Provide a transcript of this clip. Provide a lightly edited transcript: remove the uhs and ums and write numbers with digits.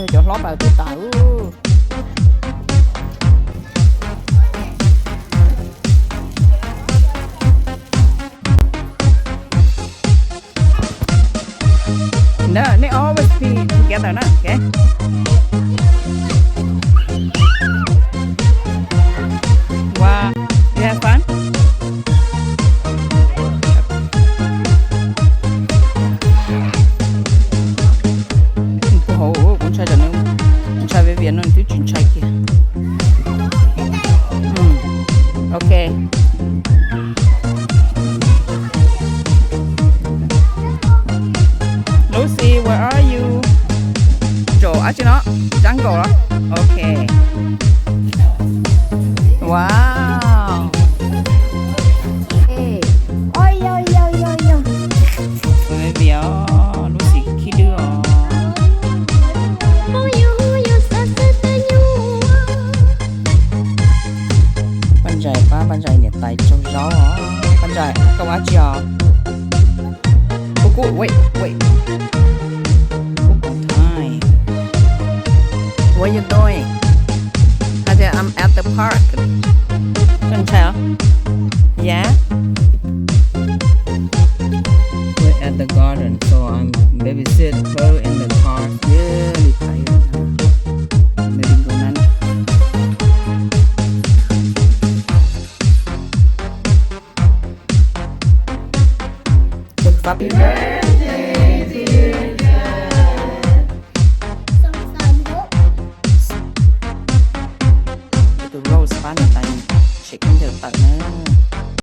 cho lót vào cái tàu. No, they always be together, no? Okay. Wow, you have fun? Con trai nó con trai với Việt nó thứ chuyện trai kia. Okay. Lucy, where are you? Chỗ ở trên nó, jungle đó. Okay. Wow. Hey. Ôi ôi ôi ôi ôi. Baby, Lucy khi đưa. Ban này tại trong gió hả? Ban dài, câu á chào. Cô, wait. Hi. What are you doing? I'm at the park. Can tell? Yeah?